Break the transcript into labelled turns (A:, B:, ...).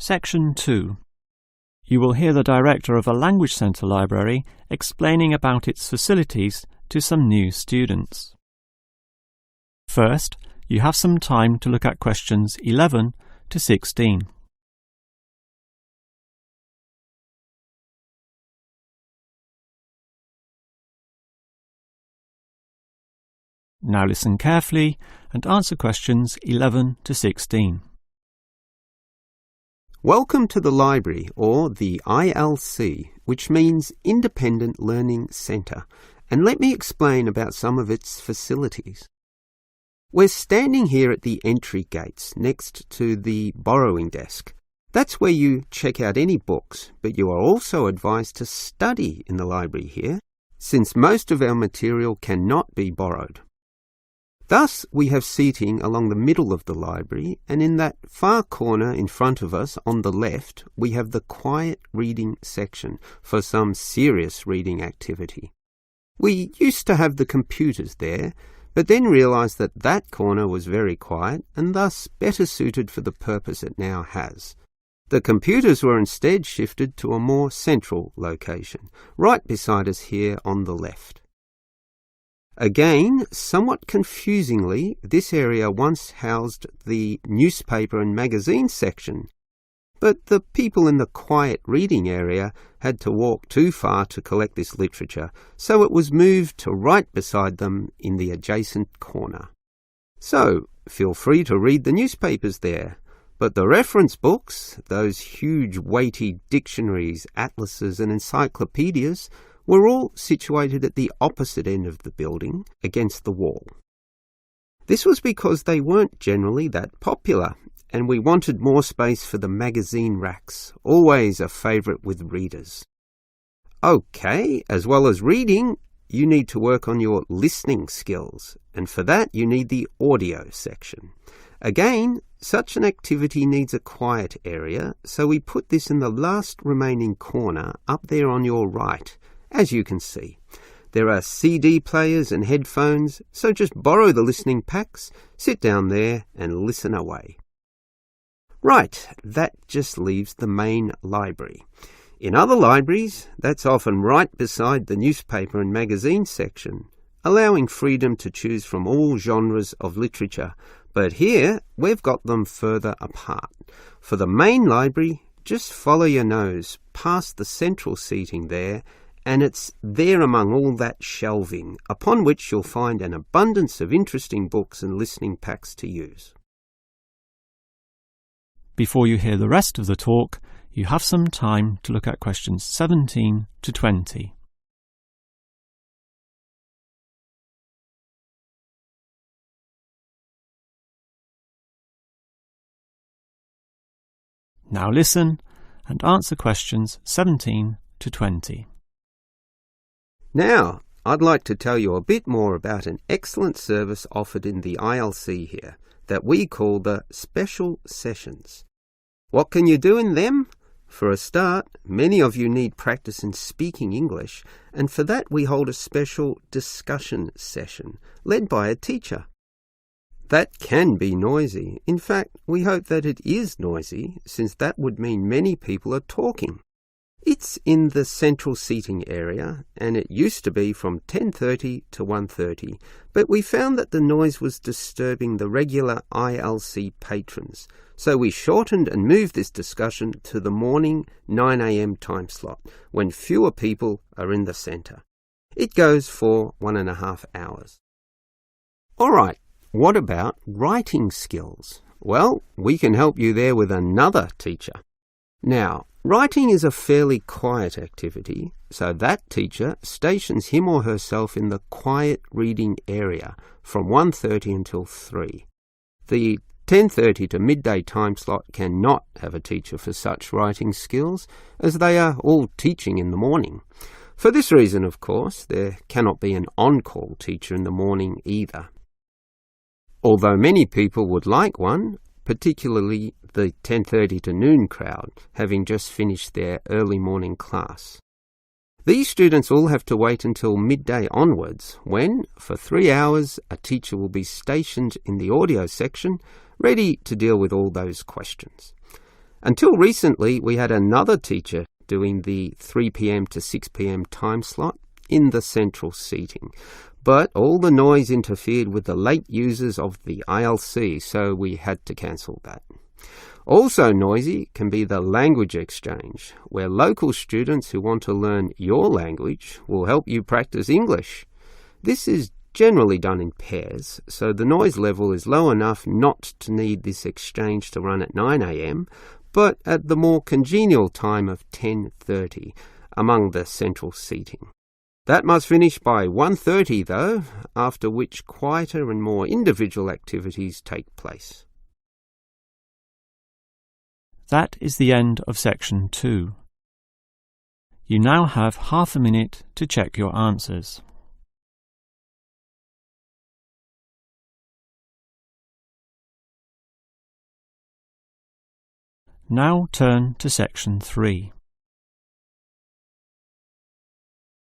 A: Section 2. You will hear the director of a Language Centre library explaining about its facilities to some new students. First, you have some time to look at questions 11 to 16. Now listen carefully and answer questions 11 to 16.
B: Welcome to the library, or the ILC, which means Independent Learning Centre, and let me explain about some of its facilities. We're standing here at the entry gates next to the borrowing desk. That's where you check out any books, but you are also advised to study in the library here, since most of our material cannot be borrowed. Thus, we have seating along the middle of the library, and in that far corner in front of us on the left, we have the quiet reading section for some serious reading activity. We used to have the computers there, but then realised that that corner was very quiet and thus better suited for the purpose it now has. The computers were instead shifted to a more central location, right beside us here on the left. Again, somewhat confusingly, this area once housed the newspaper and magazine section, but the people in the quiet reading area had to walk too far to collect this literature, so it was moved to right beside them in the adjacent corner. So, feel free to read the newspapers there, but the reference books, those huge weighty dictionaries, atlases and encyclopedias, were all situated at the opposite end of the building, against the wall. This was because they weren't generally that popular, and we wanted more space for the magazine racks, always a favourite with readers. Okay, as well as reading, you need to work on your listening skills, and for that you need the audio section. Again, such an activity needs a quiet area, so we put this in the last remaining corner up there on your right. As you can see, there are CD players and headphones, so just borrow the listening packs, sit down there and listen away. Right, that just leaves the main library. In other libraries, that's often right beside the newspaper and magazine section, allowing freedom to choose from all genres of literature, but here we've got them further apart. For the main library, just follow your nose past the central seating there, and it's there among all that shelving, upon which you'll find an abundance of interesting books and listening packs to use.
A: Before you hear the rest of the talk, you have some time to look at questions 17 to 20. Now listen and answer questions 17 to 20.
B: Now, I'd like to tell you a bit more about an excellent service offered in the ILC here that we call the Special Sessions. What can you do in them? For a start, many of you need practice in speaking English, and for that we hold a special discussion session led by a teacher. That can be noisy. In fact, we hope that it is noisy, since that would mean many people are talking. It's in the central seating area, and it used to be from 10:30 to 1:30, but we found that the noise was disturbing the regular ILC patrons, so we shortened and moved this discussion to the morning 9 a.m. time slot, when fewer people are in the centre. It goes for 1.5 hours. All right, what about writing skills? Well, we can help you there with another teacher. Now, writing is a fairly quiet activity, so that teacher stations him or herself in the quiet reading area from 1:30 until 3. The 10:30 to midday time slot cannot have a teacher for such writing skills, as they are all teaching in the morning. For this reason, of course, there cannot be an on-call teacher in the morning either. Although many people would like one, particularly the 10:30 to noon crowd, having just finished their early morning class. These students all have to wait until midday onwards, when, for 3 hours, a teacher will be stationed in the audio section, ready to deal with all those questions. Until recently, we had another teacher doing the 3 p.m. to 6 p.m. time slot in the central seating. But all the noise interfered with the late users of the ILC, so we had to cancel that. Also noisy can be the language exchange, where local students who want to learn your language will help you practice English. This is generally done in pairs, so the noise level is low enough not to need this exchange to run at 9 a.m, but at the more congenial time of 10:30 among the central seating. That must finish by 1:30 though, after which quieter and more individual activities take place.
A: That is the end of section 2. You now have half a minute to check your answers. Now turn to section 3.